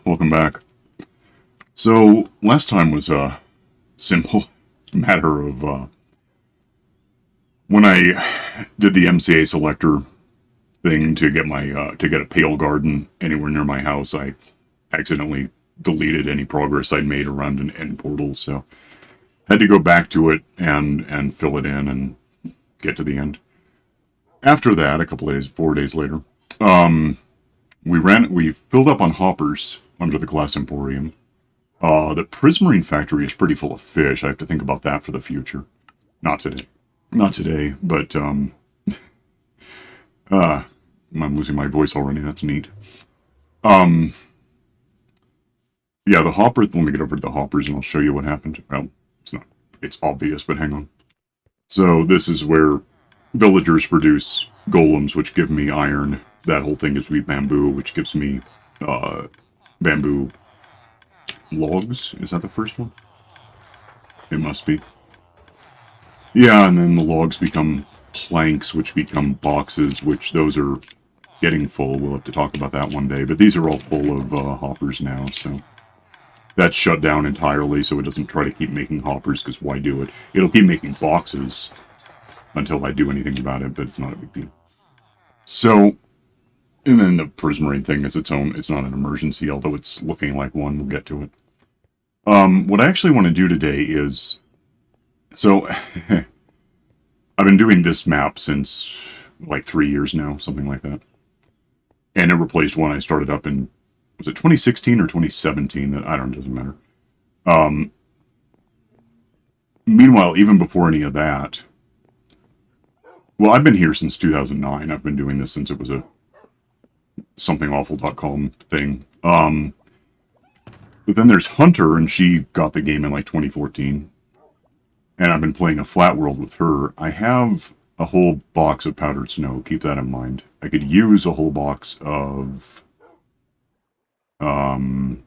Welcome back. So, last time was a simple matter of when I did the MCA selector thing to get my to get a pale garden anywhere near my house. I accidentally deleted any progress I'd made around an end portal, so had to go back to it and fill it in and get to the end. After that, a couple days, 4 days later, we filled up on hoppers under the Glass Emporium. The Prismarine factory is pretty full of fish. I have to think about that for the future. Not today. Not today, but I'm losing my voice already. That's neat. Um, yeah, the hopper. Let me get over to the hoppers and I'll show you what happened. Well, it's not. It's obvious, but hang on. So this is where villagers produce golems, which give me iron. That whole thing gives me bamboo, which gives me bamboo logs. Is that the first one? It must be. Yeah, and then the logs become planks, which become boxes, which those are getting full. We'll have to talk about that one day. But these are all full of hoppers now, so that's shut down entirely, so it doesn't try to keep making hoppers, because why do it? It'll keep making boxes until I do anything about it, but it's not a big deal. So, and then the Prismarine thing is its own. It's not an emergency, although it's looking like one. We'll get to it. What I actually want to do today is... So, I've been doing this map since like 3 years now, something like that. And it replaced one I started up in, was it 2016 or 2017? That I don't know, doesn't matter. Meanwhile, even before any of that, well, I've been here since 2009. I've been doing this since it was a somethingawful.com thing. But then there's Hunter, and she got the game in like 2014. And I've been playing a flat world with her. I have a whole box of powdered snow. Keep that in mind. I could use a whole box of... trying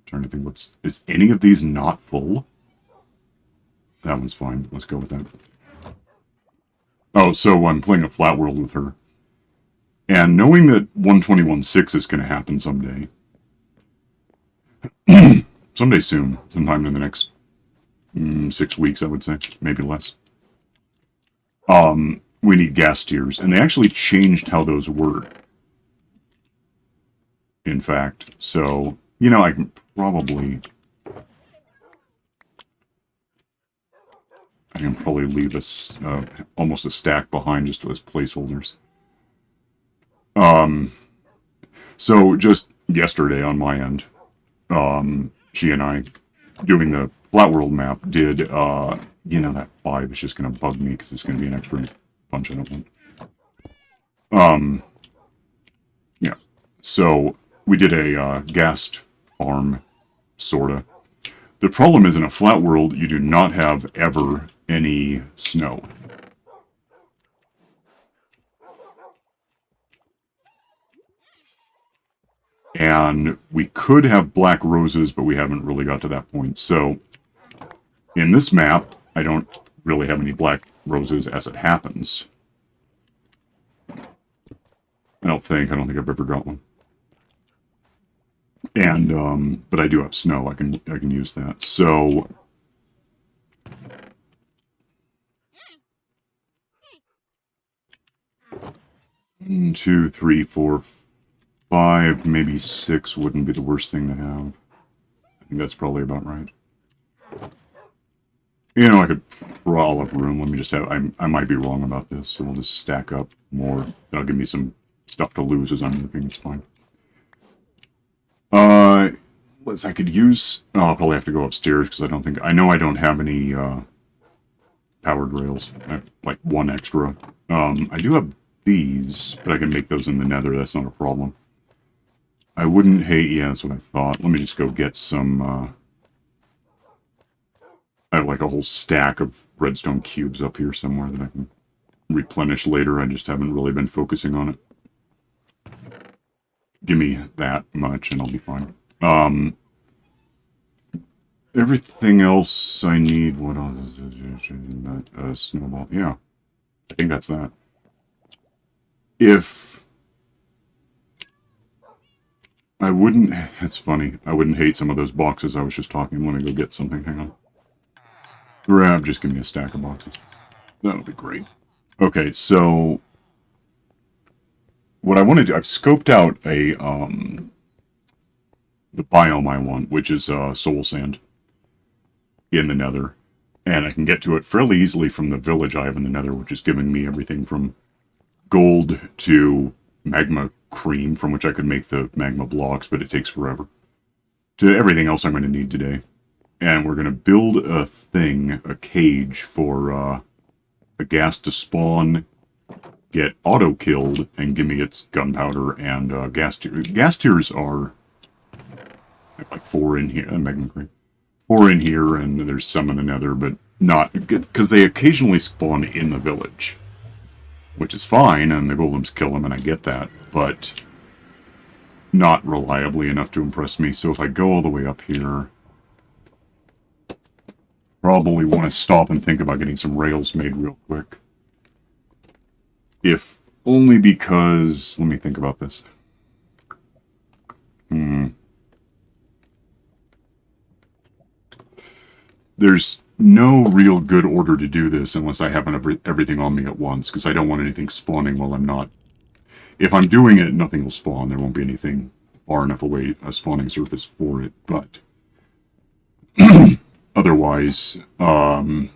to think what's... Is any of these not full? That one's fine. Let's go with that. Oh, so I'm playing a flat world with her. And knowing that 121.6 is going to happen someday... someday soon. Sometime in the next 6 weeks, I would say. Maybe less. We need Ghast Tears. And they actually changed how those work. In fact. So, you know, I can probably... leave us almost a stack behind just as placeholders. So just yesterday on my end, she and I, doing the Flat World map, did, that 5 is just going to bug me because it's going to be an extra bunch I don't want. Yeah. So we did a ghast farm, sorta. The problem is in a flat world, you do not have ever any snow. And we could have black roses, but we haven't really got to that point. So, in this map, I don't really have any black roses as it happens. I don't think I've ever got one. And, but I do have snow, I can use that. So... 1, 2, 3, 4, 5, maybe 6 wouldn't be the worst thing to have. I think that's probably about right. You know, I could draw all of room. Let me just have... I might be wrong about this, so we'll just stack up more. That'll give me some stuff to lose as I'm working. It's fine. I could use... Oh, I'll probably have to go upstairs, because I don't think... I know I don't have any, powered rails. I have, like, 1 extra. I do have these, but I can make those in the nether. That's not a problem. I wouldn't hate... Yeah, that's what I thought. Let me just go get some, I have like a whole stack of redstone cubes up here somewhere that I can replenish later. I just haven't really been focusing on it. Give me that much and I'll be fine. Everything else I need... What else is it? Snowball. Yeah. I think that's that. If I wouldn't... That's funny. I wouldn't hate some of those boxes I was just talking. Let me go get something. Hang on. Grab, just give me a stack of boxes. That'll be great. Okay, so... What I want to do... I've scoped out a, the biome I want, which is, soul sand. In the nether. And I can get to it fairly easily from the village I have in the nether, which is giving me everything from gold to magma cream, from which I could make the magma blocks, but it takes forever, to everything else I'm going to need today. And we're going to build a thing, a cage, for a ghast to spawn, get auto-killed, and give me its gunpowder and ghast tears. Ghast tears are like 4 in here, magma cream. 4 in here, and there's some in the nether, but not, because they occasionally spawn in the village. Which is fine, and the golems kill them, and I get that, but not reliably enough to impress me. So if I go all the way up here, probably want to stop and think about getting some rails made real quick. If only because... Let me think about this. There's no real good order to do this unless I have everything on me at once, because I don't want anything spawning while I'm not... If I'm doing it, nothing will spawn. There won't be anything far enough away, a spawning surface for it, but... Otherwise, yeah,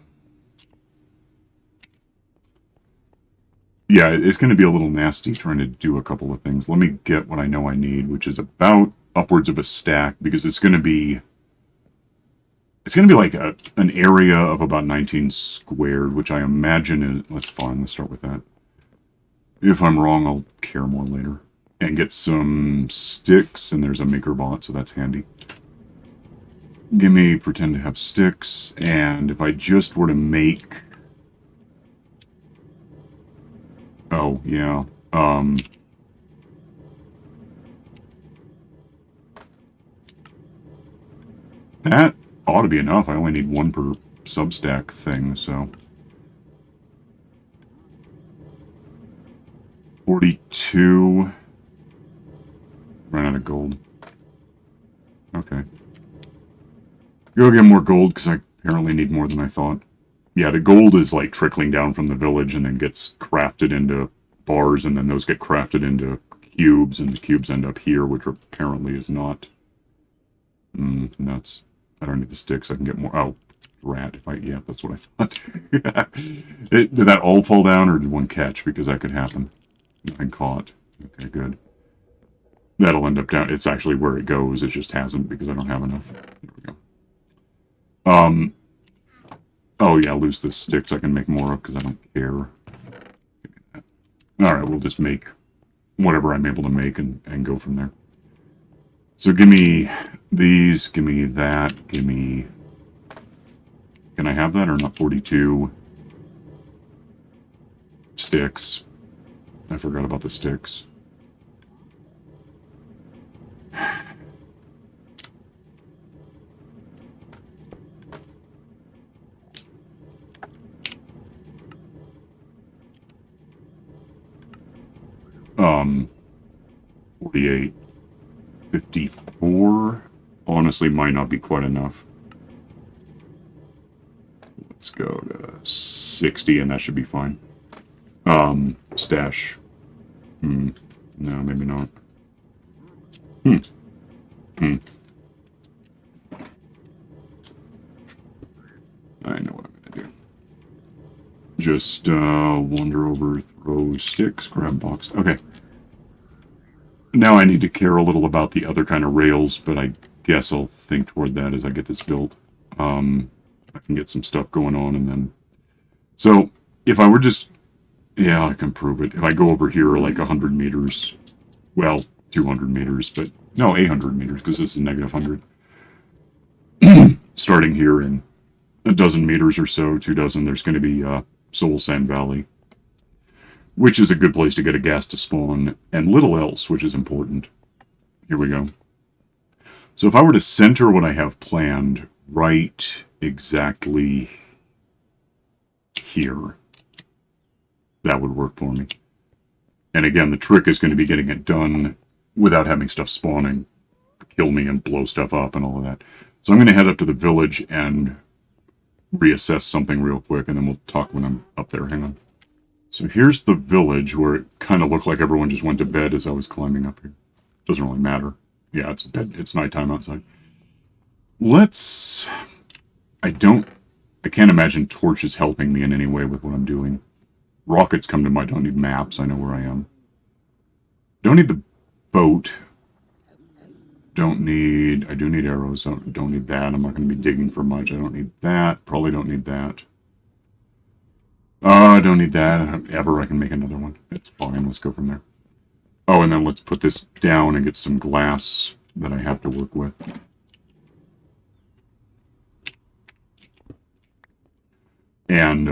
it's going to be a little nasty trying to do a couple of things. Let me get what I know I need, which is about upwards of a stack, because it's going to be... It's going to be like an area of about 19 squared, which I imagine is... That's fine, let's start with that. If I'm wrong, I'll care more later. And get some sticks, and there's a maker bot, so that's handy. Give me, pretend to have sticks, and if I just were to make... Oh, yeah. That ought to be enough. I only need 1 per substack thing, so... 42... Ran out of gold. Okay. Go get more gold, because I apparently need more than I thought. Yeah, the gold is like trickling down from the village and then gets crafted into bars, and then those get crafted into cubes, and the cubes end up here, which apparently is not... nuts. I don't need the sticks, I can get more... Oh, rat. Yeah, that's what I thought. Did that all fall down, or did one catch? Because that could happen. Nothing caught. Okay, good. That'll end up down... It's actually where it goes, it just hasn't, because I don't have enough. There we go. Oh yeah, lose the sticks I can make more of, because I don't care. Alright, we'll just make whatever I'm able to make and go from there. So give me these, give me that, give me... Can I have that or not? 42 sticks. I forgot about the sticks. Um, 48. 54. Honestly, might not be quite enough. Let's go to 60, and that should be fine. Stash. No, maybe not. I know what I'm gonna do. Just, wander over, throw sticks, grab box. Okay. Now I need to care a little about the other kind of rails, but I guess I'll think toward that as I get this built. I can get some stuff going on, and then... So, if I were just... Yeah, I can prove it. If I go over here like 100 meters... Well, 200 meters, but... No, 800 meters, because this is negative 100. Starting here in a dozen meters or so, 2 dozen, there's going to be Soul Sand Valley, which is a good place to get a ghast to spawn, and little else, which is important. Here we go. So if I were to center what I have planned right exactly here, that would work for me. And again, the trick is going to be getting it done without having stuff spawning. kill me and blow stuff up and all of that. So I'm going to head up to the village and reassess something real quick, and then we'll talk when I'm up there. Hang on. So here's the village, where it kind of looked like everyone just went to bed as I was climbing up here. Doesn't really matter. Yeah, it's bed. It's nighttime outside. Let's... I can't imagine torches helping me in any way with what I'm doing. Rockets come to mind. I don't need maps. I know where I am. Don't need the boat. Don't need... I do need arrows. I don't need that. I'm not going to be digging for much. I don't need that. Probably don't need that. I don't need that. Ever I can make another one. It's fine. Let's go from there. Oh, and then let's put this down and get some glass that I have to work with. And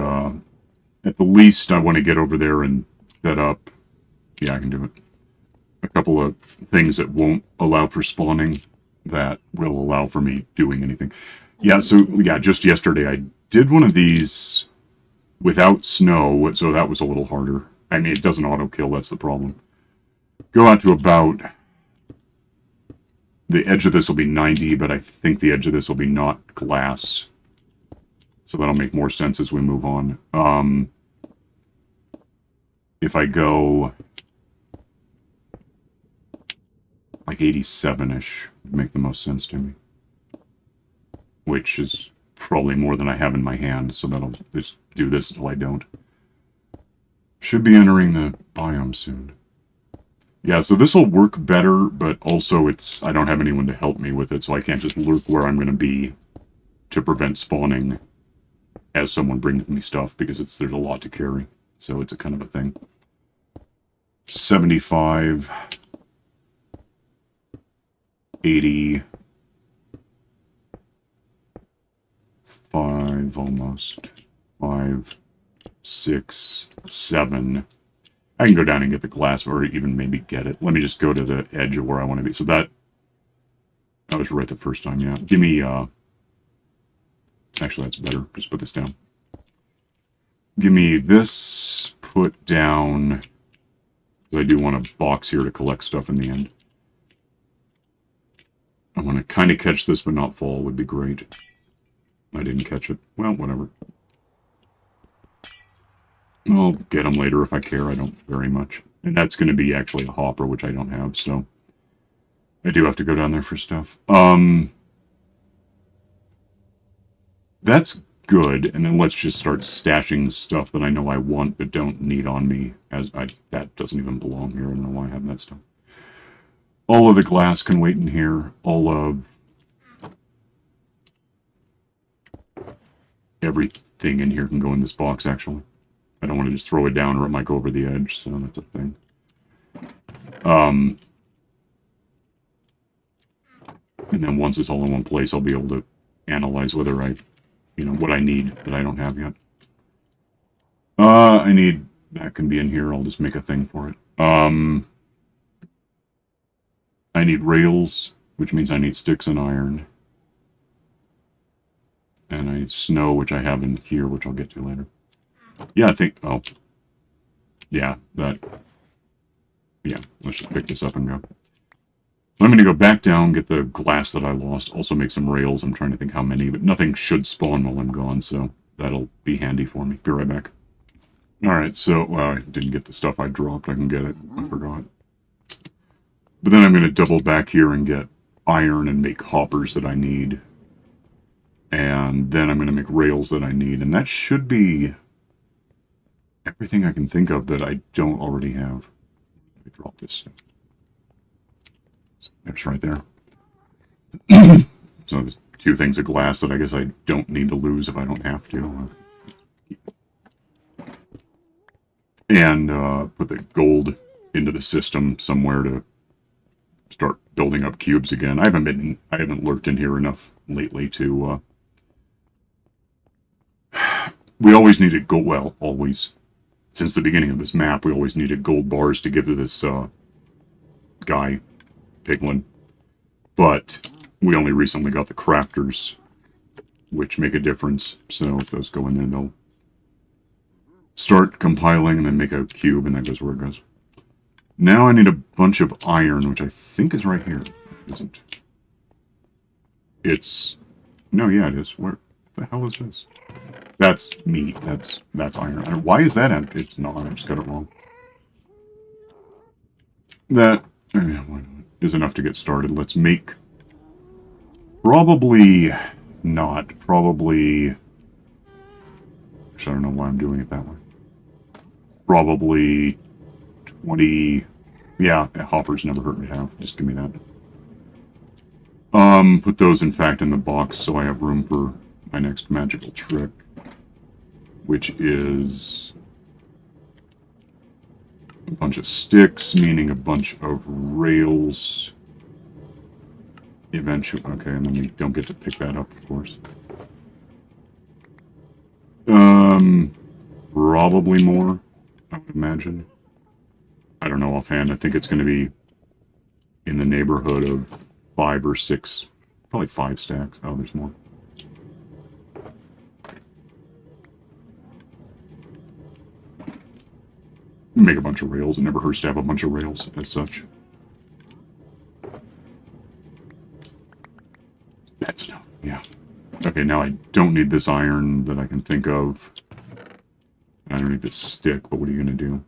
at the least, I want to get over there and set up... Yeah, I can do it. A couple of things that won't allow for spawning that will allow for me doing anything. Yeah, so, yeah, just yesterday I did one of these without snow, so that was a little harder. I mean, it doesn't auto-kill, that's the problem. Go out to about... The edge of this will be 90, but I think the edge of this will be not glass. So that'll make more sense as we move on. If I go... like 87-ish would make the most sense to me. Which is probably more than I have in my hand, so that'll just do this until I don't. Should be entering the biome soon. Yeah, so this will work better, but also I don't have anyone to help me with it, so I can't just lurk where I'm going to be to prevent spawning as someone brings me stuff, because there's a lot to carry. So it's a kind of a thing. 75... 85 almost. 5, 6, 7. I can go down and get the glass, or even maybe get it. Let me just go to the edge of where I want to be. So that was right the first time, yeah. Give me, actually that's better. Just put this down. Give me this, put down, because I do want a box here to collect stuff in the end. I want to kind of catch this, but not fall would be great. I didn't catch it. Well, whatever. I'll get them later if I care. I don't very much. And that's going to be actually a hopper, which I don't have, so... I do have to go down there for stuff. That's good, and then let's just start stashing stuff that I know I want but don't need on me. That doesn't even belong here. I don't know why I have that stuff. All of the glass can wait in here. All of everything in here can go in this box, actually. I don't want to just throw it down or it might go over the edge, so that's a thing. And then once it's all in one place, I'll be able to analyze whether what I need that I don't have yet. I need... That can be in here. I'll just make a thing for it. I need rails, which means I need sticks and iron. And I need snow, which I have in here, which I'll get to later. Yeah, I think... Oh. Yeah, that... Yeah, let's just pick this up and go. I'm going to go back down, get the glass that I lost, also make some rails. I'm trying to think how many, but nothing should spawn while I'm gone, so that'll be handy for me. Be right back. Alright, so... I didn't get the stuff I dropped. I can get it. I forgot. But then I'm going to double back here and get iron and make hoppers that I need. And then I'm going to make rails that I need. And that should be everything I can think of that I don't already have. Let me drop this. It's right there. So there's 2 things of glass that I guess I don't need to lose if I don't have to. And put the gold into the system somewhere to start building up cubes again. I haven't lurked in here enough lately to we always needed gold, well, always since the beginning of this map, we always needed gold bars to give to this guy, Piglin. But we only recently got the crafters, which make a difference. So if those go in there, they'll start compiling and then make a cube, and that goes where it goes. Now I need a bunch of iron, which I think is right here. It isn't. It's... No, yeah, it is. Where the hell is this? That's meat. That's iron. Why is that empty? It's not. I just got it wrong. That is enough to get started. Let's make... Probably not. Probably... Actually, I don't know why I'm doing it that way. Probably 20... Yeah, hoppers never hurt me half. Just give me that. Put those, in fact, in the box so I have room for my next magical trick, which is a bunch of sticks, meaning a bunch of rails. Eventually, okay, and then you don't get to pick that up, of course. Probably more, I would imagine. I don't know offhand. I think it's going to be in the neighborhood of 5 or 6, probably 5 stacks. Oh, there's more. Make a bunch of rails. It never hurts to have a bunch of rails as such. That's enough, yeah. Okay, now I don't need this iron that I can think of. I don't need this stick, but what are you going to do?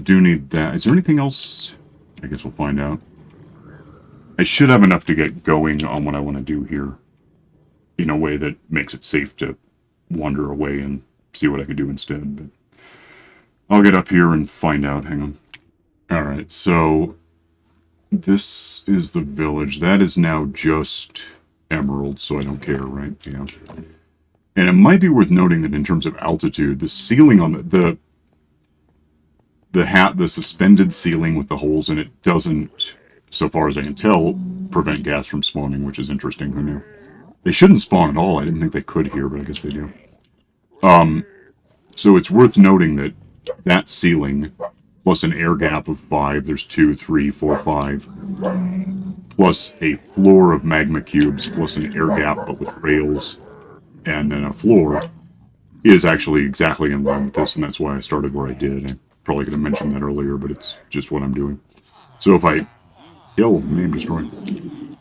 Do need that. Is there anything else? I guess we'll find out. I should have enough to get going on what I want to do here in a way that makes it safe to wander away and see what I could do instead, but I'll get up here and find out. Hang on. Alright, so this is the village. That is now just emerald, so I don't care, right? Yeah. And it might be worth noting that in terms of altitude, the ceiling on the suspended ceiling with the holes in it doesn't, so far as I can tell, prevent gas from spawning, which is interesting. Who knew? They shouldn't spawn at all. I didn't think they could here, but I guess they do. So it's worth noting that that ceiling, plus an air gap of 5, there's 2, 3, 4, 5, plus a floor of magma cubes, plus an air gap, but with rails, and then a floor, is actually exactly in line with this, and that's why I started where I did. I probably could have mentioned that earlier, but it's just what I'm doing. So if I... name destroyed.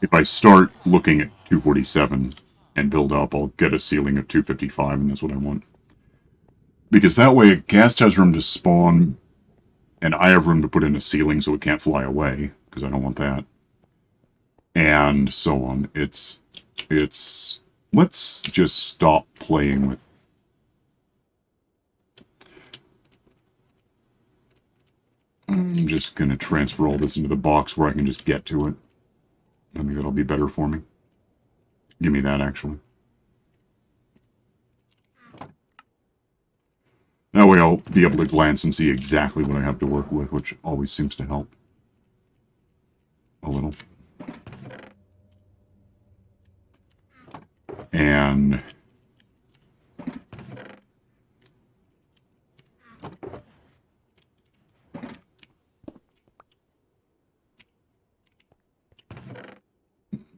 If I start looking at 247 and build up, I'll get a ceiling of 255, and that's what I want. Because that way, Ghast has room to spawn, and I have room to put in a ceiling so it can't fly away, because I don't want that. And so on. It's... Let's just stop playing with... I'm just going to transfer all this into the box where I can just get to it. I think that'll be better for me. Give me that, actually. That way I'll be able to glance and see exactly what I have to work with, which always seems to help. A little. And...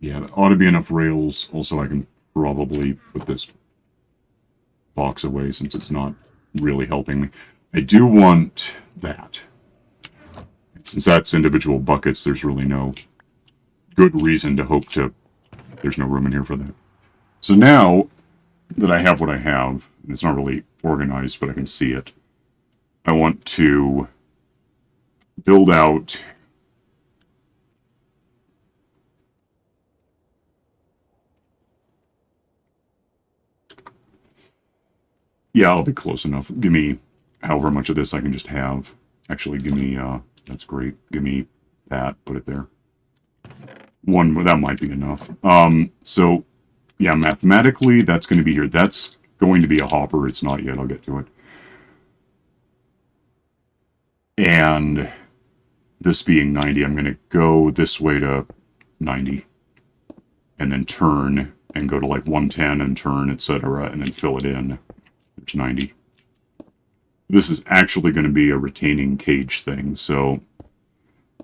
yeah, there ought to be enough rails. Also, I can probably put this box away since it's not really helping me. I do want that. Since that's individual buckets, there's really no good reason to hope to... There's no room in here for that. So now that I have what I have, and it's not really organized, but I can see it, I want to build out... Yeah, I'll be close enough. Give me however much of this I can just have. Actually, give me, that's great. Give me that, put it there. One, that might be enough. So, yeah, mathematically, that's going to be here. That's going to be a hopper. It's not yet. I'll get to it. And this being 90, I'm going to go this way to 90. And then turn and go to like 110 and turn, etc. And then fill it in. There's 90. This is actually going to be a retaining cage thing, so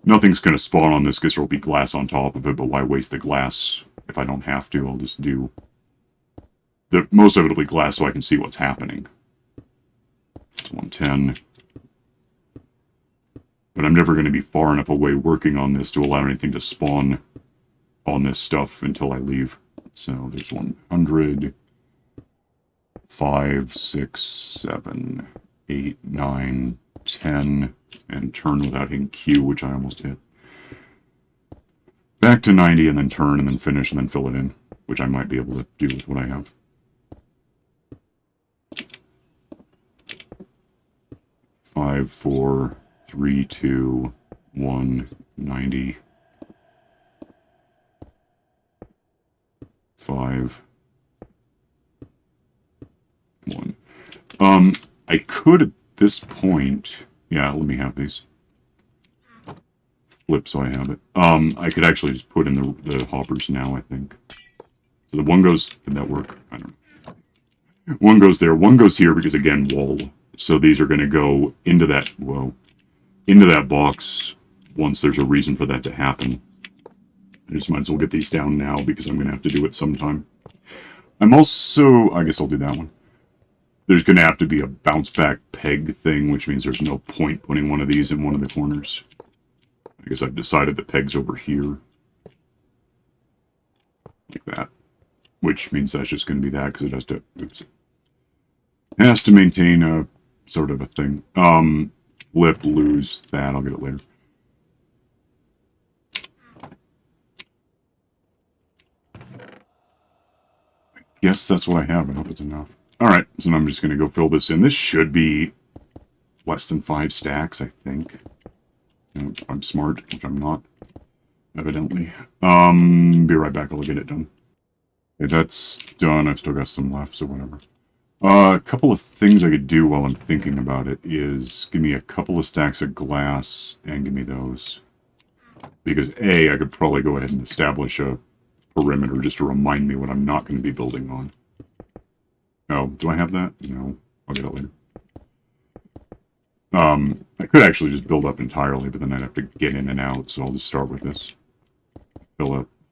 nothing's going to spawn on this because there'll be glass on top of it, but why waste the glass if I don't have to? I'll just do... most of it will be glass so I can see what's happening. It's 110. But I'm never going to be far enough away working on this to allow anything to spawn on this stuff until I leave. So there's 100, 5, 6, 7, 8, 9, 10, and turn without hitting Q, which I almost hit. Back to 90, and then turn, and then finish, and then fill it in, which I might be able to do with what I have. Five, 4, 3, 2, 1, 90. 5, 1. I could at this point, yeah, let me have these. Flip so I have it. I could actually just put in the hoppers now, I think. So the one goes, did that work? I don't know. One goes there, one goes here because, again, wall. So these are going to go into that, into that box once there's a reason for that to happen. I just might as well get these down now because I'm going to have to do it sometime. I'm also, I guess I'll do that one. There's going to have to be a bounce back peg thing, which means there's no point putting one of these in one of the corners. I guess I've decided the peg's over here. Like that. Which means that's just going to be that because it has to, oops. It has to maintain a sort of a thing. Flip, lose that. I'll get it later. I guess that's what I have. I hope it's enough. Alright, so now I'm just going to go fill this in. This should be less than 5 stacks, I think. I'm smart, which I'm not, evidently. Be right back. I'll get it done. Okay, that's done. I've still got some left, so whatever. A couple of things I could do while I'm thinking about it is give me a couple of stacks of glass and give me those. Because A, I could probably go ahead and establish a perimeter just to remind me what I'm not going to be building on. Oh, do I have that? No. I'll get it later. I could actually just build up entirely, but then I'd have to get in and out, so I'll just start with this.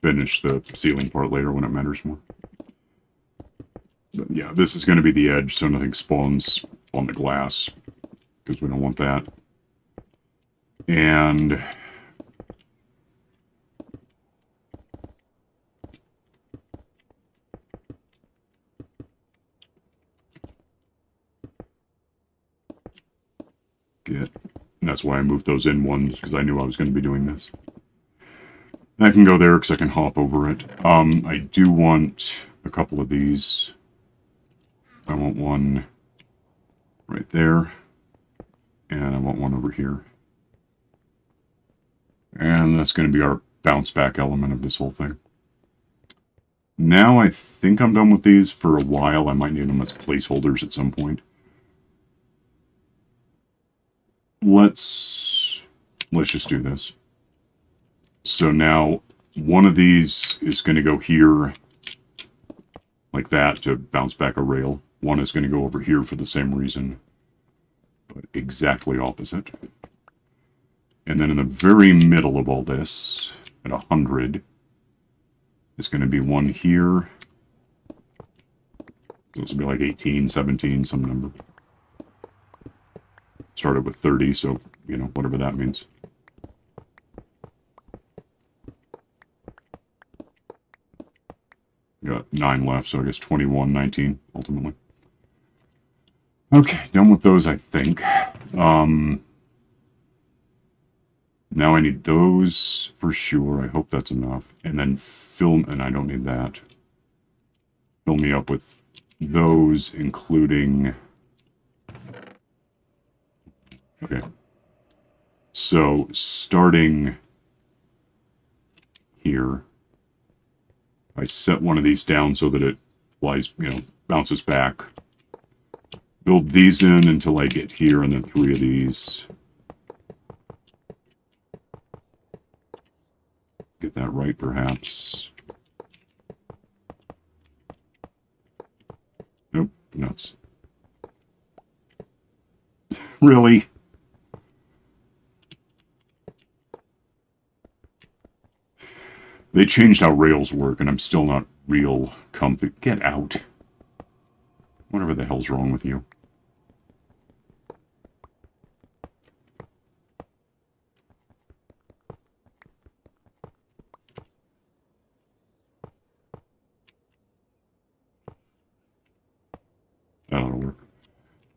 Finish the ceiling part later when it matters more. But yeah, this is going to be the edge, so nothing spawns on the glass, because we don't want that. And and that's why I moved those in ones, because I knew I was going to be doing this. And I can go there because I can hop over it. I do want a couple of these. I want one right there. And I want one over here. And that's going to be our bounce back element of this whole thing. Now I think I'm done with these for a while. I might need them as placeholders at some point. Let's just do this. So now one of these is going to go here like that to bounce back a rail. One is going to go over here for the same reason, but exactly opposite. And then in the very middle of all this, at 100, is going to be one here. This will be like 18, 17, some number. Started with 30, so, you know, whatever that means. Got 9 left, so I guess 21, 19, ultimately. Okay, done with those, I think. Now I need those for sure. I hope that's enough. And then and I don't need that. Fill me up with those, including... Okay. So, starting here, I set one of these down so that it flies, you know, bounces back. Build these in until I get here, and then 3 of these. Get that right, perhaps. Nope, nuts. Really? They changed how rails work, and I'm still not real comfy. Get out. Whatever the hell's wrong with you.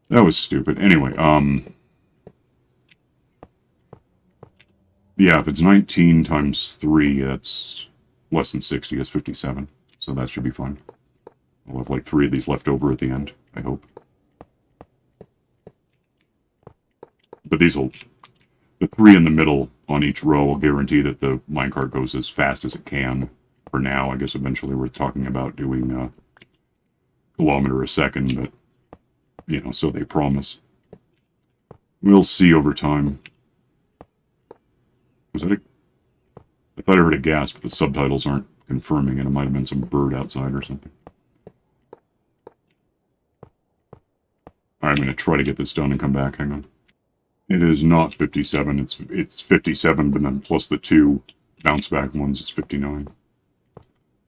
That was stupid. Anyway, yeah, if it's 19 times 3, that's less than 60. It's 57. So that should be fine. I'll have like 3 of these left over at the end, I hope. But these will... The 3 in the middle on each row will guarantee that the minecart goes as fast as it can. For now, I guess eventually we're talking about doing a kilometer a second, but, you know, so they promise. We'll see over time. Was that a... I thought I heard a ghast, but the subtitles aren't confirming it. It might have been some bird outside or something. Alright, I'm going to try to get this done and come back. Hang on. It is not 57. It's 57, but then plus the 2 bounce back ones, it's 59.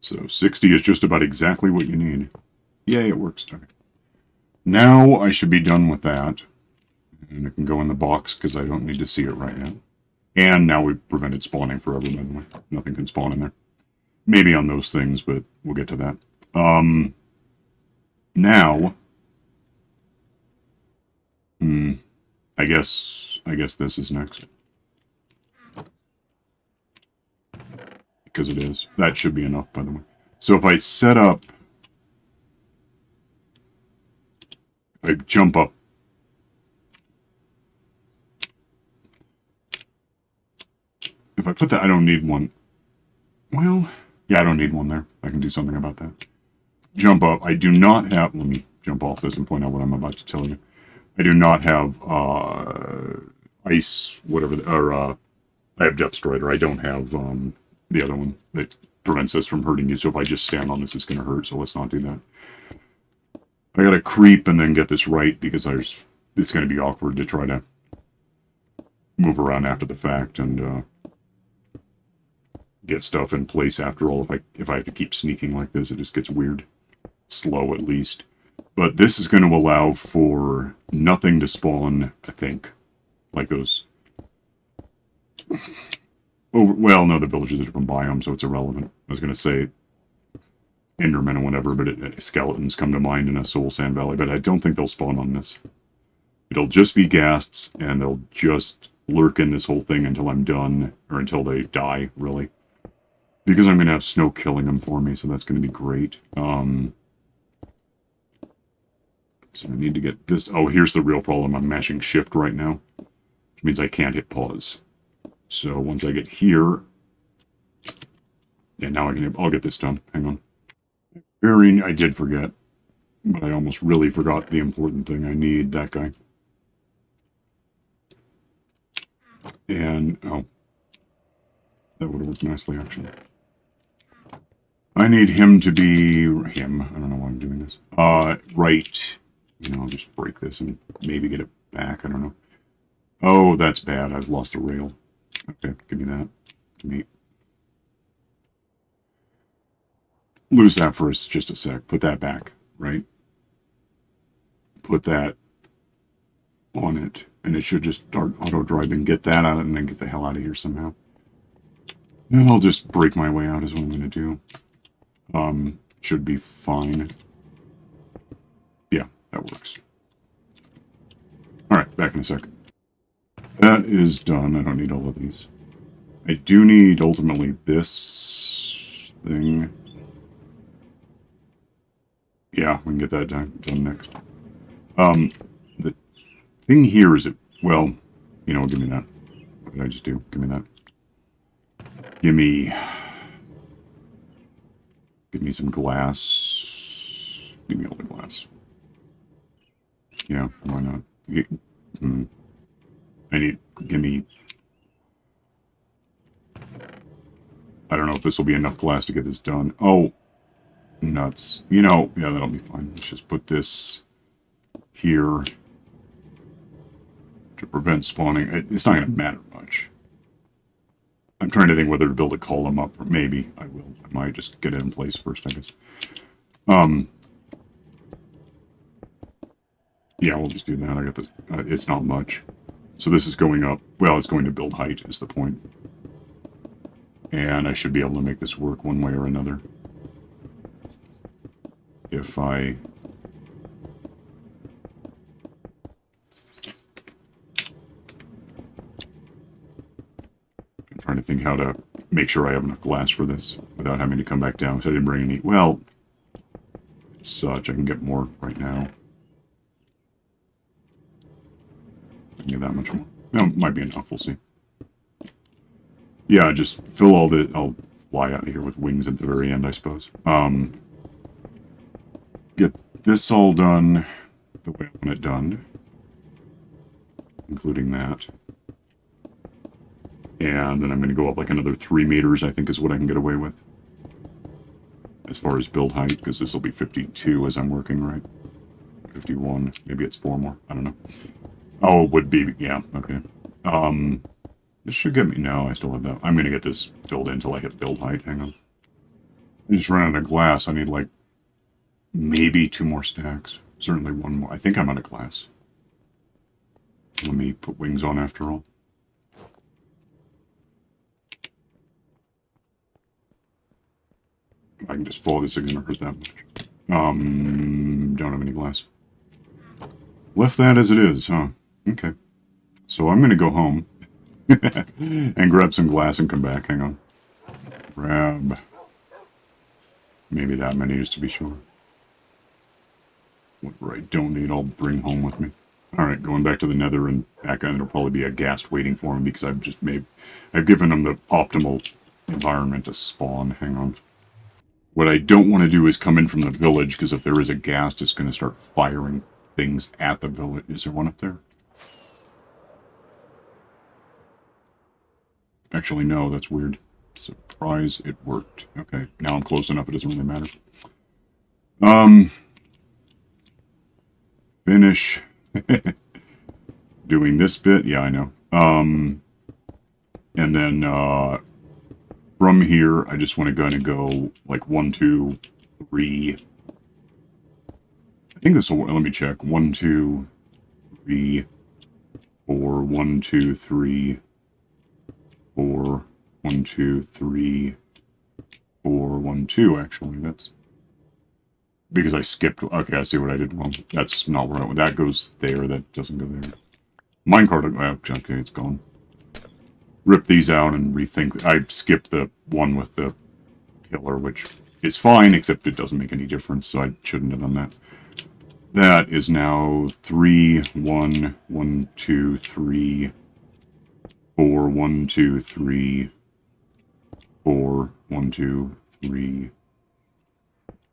So 60 is just about exactly what you need. Yay, it works. Okay. Now I should be done with that. And it can go in the box because I don't need to see it right now. And now we've prevented spawning forever, by the way. Nothing can spawn in there. Maybe on those things, but we'll get to that. Now... I guess this is next. Because it is. That should be enough, by the way. So if I set up... If I jump up... If I put that... I don't need one. Well, yeah, I don't need one there. I can do something about that. Jump up. I do not have... Let me jump off this and point out what I'm about to tell you. I do not have ice, whatever, or I have Depth Strider. I don't have the other one that prevents this from hurting you. So if I just stand on this, it's going to hurt. So let's not do that. I got to creep and then get this right because it's going to be awkward to try to move around after the fact and get stuff in place after all. If I have to keep sneaking like this, it just gets weird. Slow, at least. But this is going to allow for nothing to spawn, I think. Like those... Well, no, the village is a different biome, so it's irrelevant. I was going to say Endermen and whatever, but skeletons come to mind in a Soul Sand Valley, but I don't think they'll spawn on this. It'll just be ghasts, and they'll just lurk in this whole thing until I'm done, or until they die, really. Because I'm going to have snow killing them for me, so that's going to be great. So I need to get this... Oh, here's the real problem. I'm mashing shift right now, which means I can't hit pause. So once I get here... Yeah, now I'll get this done. Hang on. I did forget, but I almost really forgot the important thing. I need that guy. And... Oh. That would have worked nicely, actually. I need him to be... Him. I don't know why I'm doing this. Right... You know, I'll just break this and maybe get it back. I don't know. Oh, that's bad. I've lost the rail. Okay, give me that. Give me... Lose that for just a sec. Put that back, right? Put that on it. And it should just start auto-driving. Get that out and then get the hell out of here somehow. And I'll just break my way out is what I'm going to do. Should be fine. Yeah, that works. Alright, back in a sec. That is done. I don't need all of these. I do need, ultimately, this thing. Yeah, we can get that done next. The thing here is well, you know, give me that. What did I just do? Give me that. Give me some glass. Give me all the glass. Yeah, why not? Give me... I don't know if this will be enough glass to get this done. Oh, nuts. You know, yeah, that'll be fine. Let's just put this here to prevent spawning. It's not going to matter much. I'm trying to think whether to build a column up, or maybe I will. I might just get it in place first, I guess. Yeah, we'll just do that. I got this. It's not much. So this is going up. Well, it's going to build height, is the point. And I should be able to make this work one way or another. If I... I'm trying to think how to make sure I have enough glass for this without having to come back down, because I didn't bring any. Well, such, I can get more right now. I can get that much more. No, might be enough, we'll see. Yeah, just fill all the... I'll fly out of here with wings at the very end, I suppose. Get this all done the way I want it done. Including that. And then I'm going to go up like another 3 meters, I think is what I can get away with. As far as build height, because this will be 52 as I'm working, right? 51, maybe it's 4 more, I don't know. Oh, it would be, yeah, okay. This should get me, no, I still have that. I'm going to get this filled in until I hit build height, hang on. I just ran out of glass, I need like, maybe 2 more stacks. Certainly 1 more, I think I'm out of glass. Let me put wings on after all. I can just fall, this isn't going to hurt that much. Don't have any glass. Left that as it is, huh? Okay. So I'm going to go home and grab some glass and come back. Hang on. Grab maybe that many just to be sure. Whatever I don't need, I'll bring home with me. Alright, going back to the nether and back, and there'll probably be a ghast waiting for him because I've given him the optimal environment to spawn. Hang on. What I don't want to do is come in from the village, because if there is a ghast, it's going to start firing things at the village. Is there one up there? Actually, no, that's weird. Surprise, it worked. Okay, now I'm close enough, it doesn't really matter. Finish doing this bit. Yeah, I know. And then, from here, I just want to go like 1, 2, 3. I think this will, let me check. 1, 2, 3, 4, 1, 2, 3, 4, 1, 2, 3, 4, 1, 2, actually. That's because I skipped. Okay, I see what I did wrong. That's not where that goes there. That doesn't go there. Minecart, okay, it's gone. Rip these out and rethink. I skipped the one with the pillar, which is fine, except it doesn't make any difference, so I shouldn't have done that. That is now 3, 1, 1, 2, 3, 4, 1, 2, 3, 4, 1, 2, 3,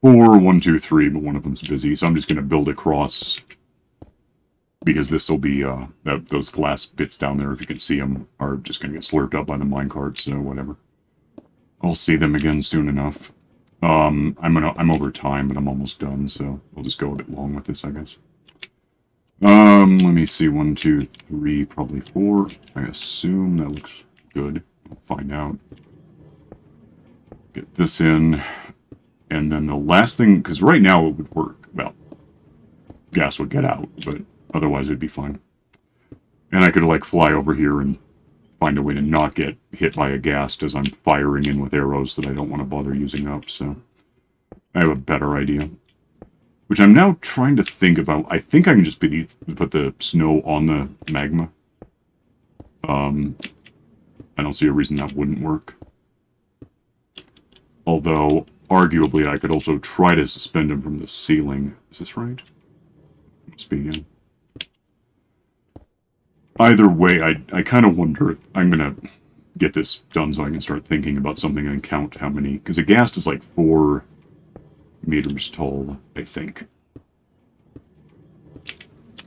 4, 1, 2, 3, but one of them's busy, so I'm just going to build across, because this will be, those glass bits down there, if you can see them, are just going to get slurped up by the minecart, so whatever. I'll see them again soon enough. I'm over time, but I'm almost done, so we'll just go a bit long with this, I guess. Let me see, 1, 2, 3, probably 4. I assume that looks good. I'll find out. Get this in. And then the last thing, because right now it would work. Well, gas would get out, but otherwise it'd be fine. And I could, like, fly over here and find a way to not get hit by a ghast as I'm firing in with arrows that I don't want to bother using up, so I have a better idea. Which I'm now trying to think about. I think I can just put the snow on the magma. I don't see a reason that wouldn't work. Although, arguably, I could also try to suspend him from the ceiling. Is this right? Must be, yeah. Either way, I kind of wonder if I'm going to get this done so I can start thinking about something and count how many. Because a ghast is like 4 meters tall, I think.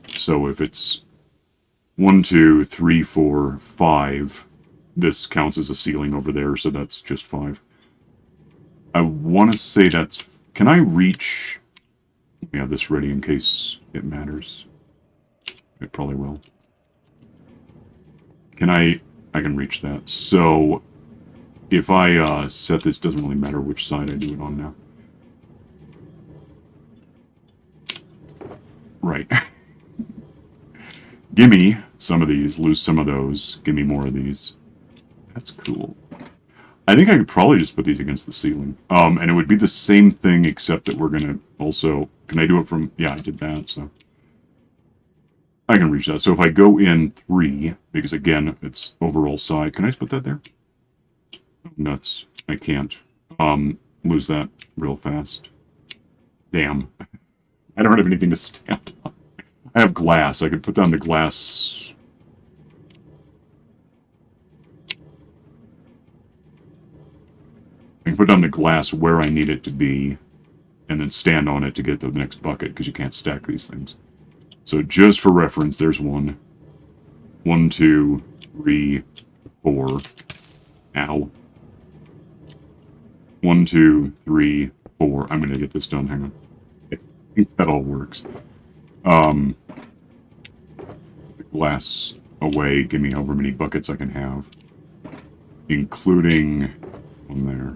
So if it's 1, 2, 3, 4, 5, this counts as a ceiling over there, so that's just 5. I want to say that's... Can I reach... Let me have this ready in case it matters. It probably will. Can I can reach that. So, if I set this, doesn't really matter which side I do it on now. Right. Gimme some of these, lose some of those, gimme more of these. That's cool. I think I could probably just put these against the ceiling. And it would be the same thing, except that we're gonna also... Can I do it from... Yeah, I did that, so... I can reach that. So if I go in 3, because again, it's overall side. Can I just put that there? Nuts. I can't. Lose that real fast. Damn. I don't have anything to stand on. I have glass. I could put down the glass. I can put down the glass where I need it to be, and then stand on it to get the next bucket, because you can't stack these things. So just for reference, there's one. 1, 2, 3, 4. Ow. 1, 2, 3, 4. I'm gonna get this done. Hang on. I think that all works. The glass away. Give me however many buckets I can have, including one there.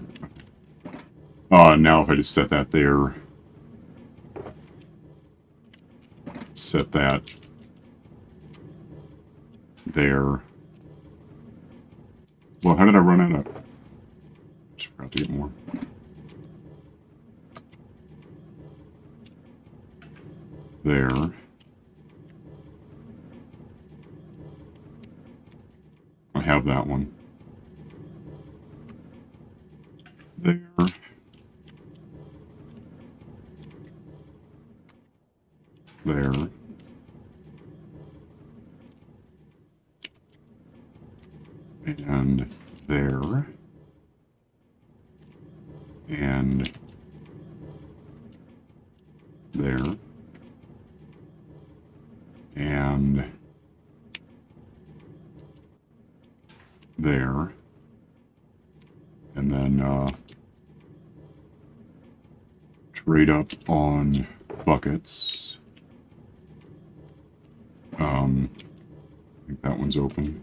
Now if I just set that there, set that there. Well, how did I run out of? Just forgot to get more. There. I have that one. There. There. And there. And there. And there. And then, trade up on buckets. I think that one's open.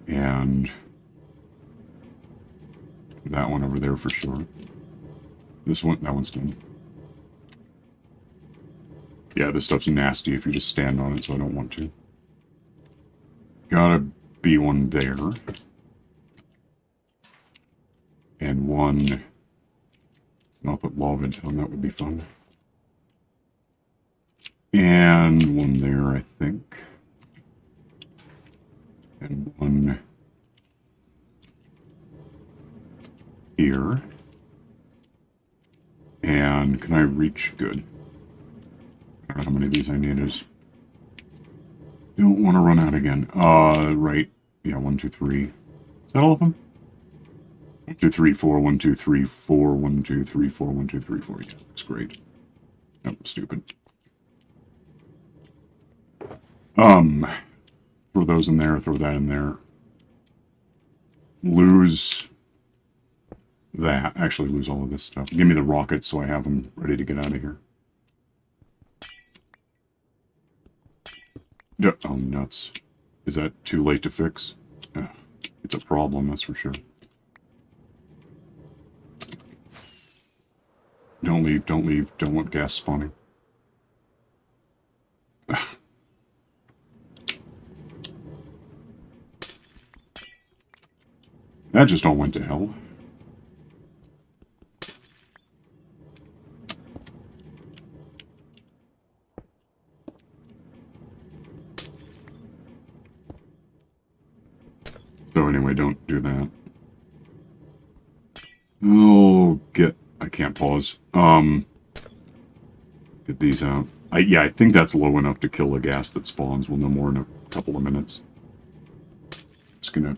And that one over there for sure. This one, that one's done. Yeah, this stuff's nasty if you just stand on it, so I don't want to. Gotta be one there. And one... Let's not put lava down, that would be fun. And one there, I think. And one... here. And can I reach? Good. I don't know how many of these I need. Don't want to run out again. Right. Yeah, 1, 2, 3. Is that all of them? 1, 2, 3, 4, 1, 2, 3, 4, 1, 2, 3, 4, 1, 2, 3, 4. Yeah, that's great. Nope, stupid. Throw those in there, throw that in there. Lose that. Actually, lose all of this stuff. Give me the rockets so I have them ready to get out of here. Oh, nuts. Is that too late to fix? It's a problem, that's for sure. Don't leave, don't leave. Don't want gas spawning. That just all went to hell. So anyway, don't do that. Oh, I can't pause. Get these out. Yeah, I think that's low enough to kill a ghast that spawns. We'll know more in a couple of minutes. Just gonna...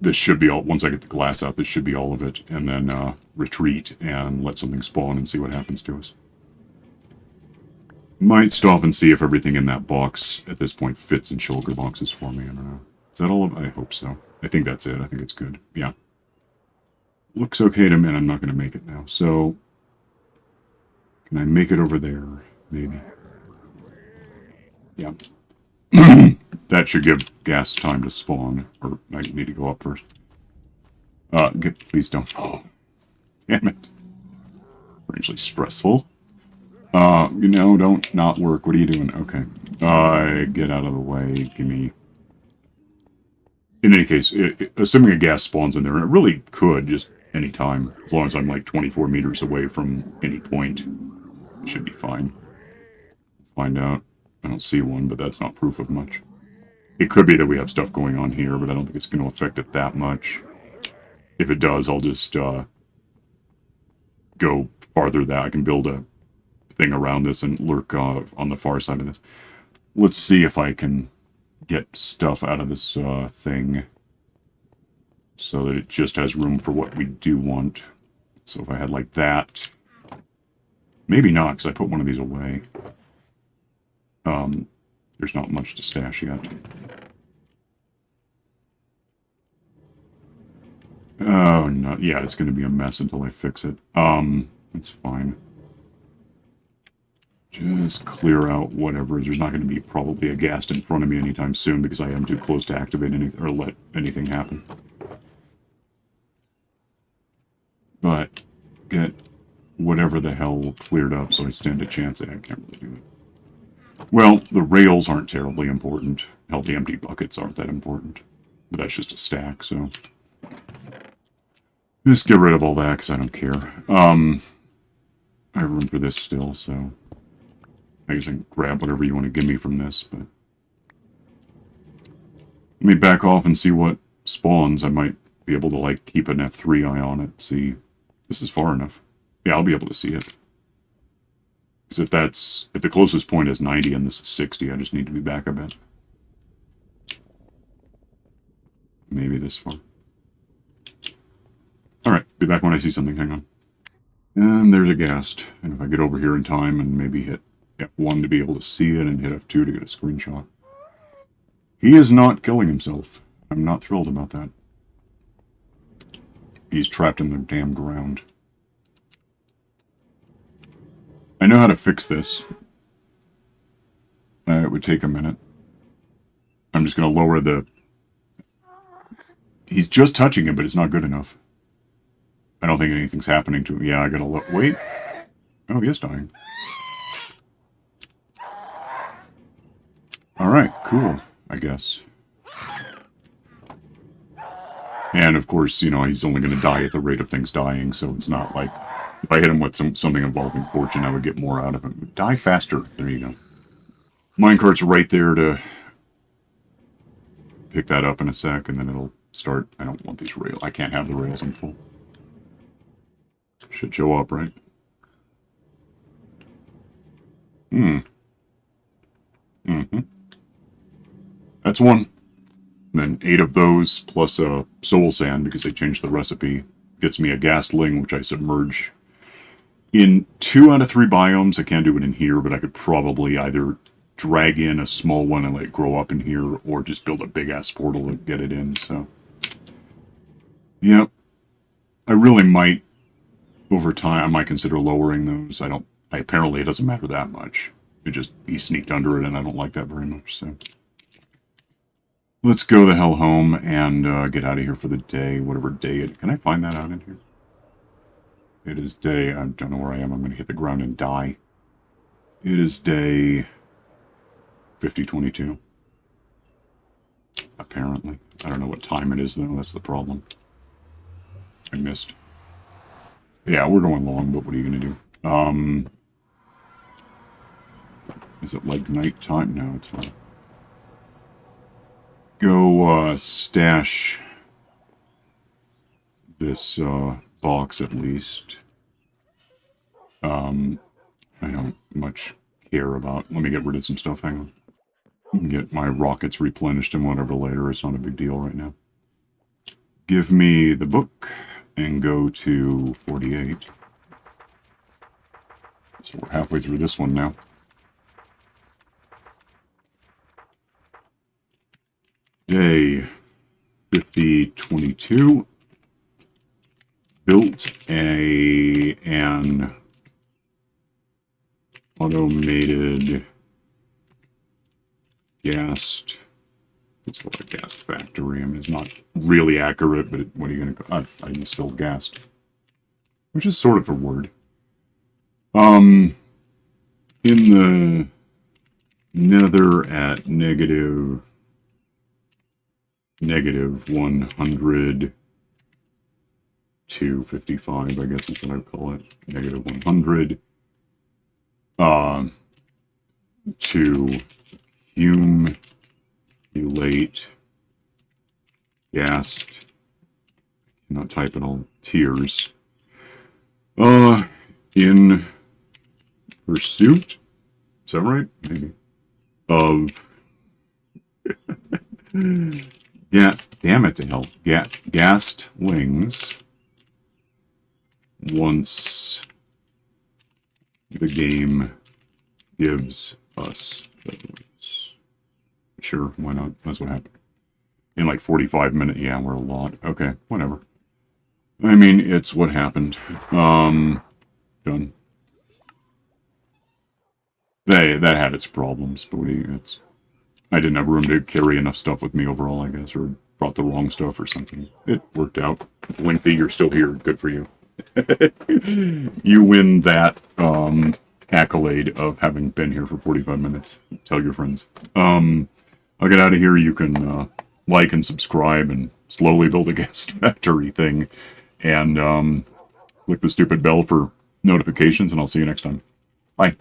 This should be all... Once I get the glass out, this should be all of it. And then, retreat and let something spawn and see what happens to us. Might stop and see if everything in that box at this point fits in shulker boxes for me. I don't know. Is that all of... I hope so. I think that's it. I think it's good. Yeah. Looks okay to me, and I'm not going to make it now. So, can I make it over there? Maybe. Yeah. That should give gas time to spawn. Or, I need to go up first. Please don't fall. Damn it. Strangely stressful. You know, don't not work. What are you doing? Okay. Get out of the way. Give me... In any case, assuming a gas spawns in there, and it really could just any time, as long as I'm like 24 meters away from any point, it should be fine. Find out. I don't see one, but that's not proof of much. It could be that we have stuff going on here, but I don't think it's going to affect it that much. If it does, I'll just go farther that I can build a thing around this and lurk on the far side of this. Let's see if I can get stuff out of this thing so that it just has room for what we do want. So if I had like that, maybe not, because I put one of these away. There's not much to stash yet. Oh, no. Yeah, it's going to be a mess until I fix it. It's fine. Just clear out whatever. There's not going to be probably a ghast in front of me anytime soon because I am too close to activate anything or let anything happen. But get whatever the hell cleared up so I stand a chance. I can't really do it. Well, the rails aren't terribly important. Hell, the empty buckets aren't that important. But that's just a stack, so... Just get rid of all that, because I don't care. I have room for this still, so... I guess I can grab whatever you want to give me from this, but... Let me back off and see what spawns. I might be able to, like, keep an F3 eye on it. See, this is far enough. Yeah, I'll be able to see it. Because if the closest point is 90 and this is 60, I just need to be back a bit. Maybe this far. Alright, be back when I see something. Hang on. And there's a ghast. And if I get over here in time and maybe hit F1 to be able to see it and hit F2 to get a screenshot. He is not killing himself. I'm not thrilled about that. He's trapped in the damn ground. I know how to fix this. It would take a minute. I'm just going to lower the... He's just touching him, but it's not good enough. I don't think anything's happening to him. Yeah, I gotta look. Wait. Oh, he is dying. Alright, cool, I guess. And, of course, you know, he's only going to die at the rate of things dying, so it's not like... If I hit him with something involving fortune, I would get more out of him. Die faster. There you go. Minecart's right there to pick that up in a sec, and then it'll start... I don't want these rails. I can't have the rails. I'm full. Should show up, right? That's one. And then 8 of those, plus a soul sand, because they changed the recipe, gets me a Ghastling, which I submerge in 2 out of 3 biomes. I can't do it in here, but I could probably either drag in a small one and let it grow up in here, or just build a big-ass portal to get it in, so... Yep. I really might, over time, I might consider lowering those. Apparently it doesn't matter that much. He sneaked under it, and I don't like that very much, so... Let's go the hell home and get out of here for the day, whatever day it... Can I find that out in here? It is day... I don't know where I am. I'm going to hit the ground and die. It is day 5022. Apparently. I don't know what time it is, though. That's the problem. I missed. Yeah, we're going long, but what are you going to do? Is it like night time? No, it's fine. Go stash this box at least. I don't much care about... Let me get rid of some stuff. Hang on. Get my rockets replenished and whatever later. It's not a big deal right now. Give me the book and go to 48. So we're halfway through this one now. Day 5022. Built an automated ghast. Let's call it a ghast factory. I mean, it's not really accurate, but what are you going to call it? I misspelled ghast, which is sort of a word. In the nether at negative 100 to 55, I guess is what I would call it. Negative 100 to accumulate late Ghast, cannot type it all, Tears. In pursuit, is that right? Maybe. Of, yeah, damn it to hell. Ghastlings, once the game gives us those. Sure, why not? That's what happened. In like 45 minutes, yeah, we're a lot. Okay, whatever. I mean, it's what happened. Done. That had its problems, but I didn't have room to carry enough stuff with me overall, I guess, or brought the wrong stuff or something. It worked out. It's lengthy, you're still here. Good for you. You win that accolade of having been here for 45 minutes. Tell your friends. I'll get out of here. You can like and subscribe and slowly build a Ghast factory thing. And click the stupid bell for notifications, and I'll see you next time. Bye.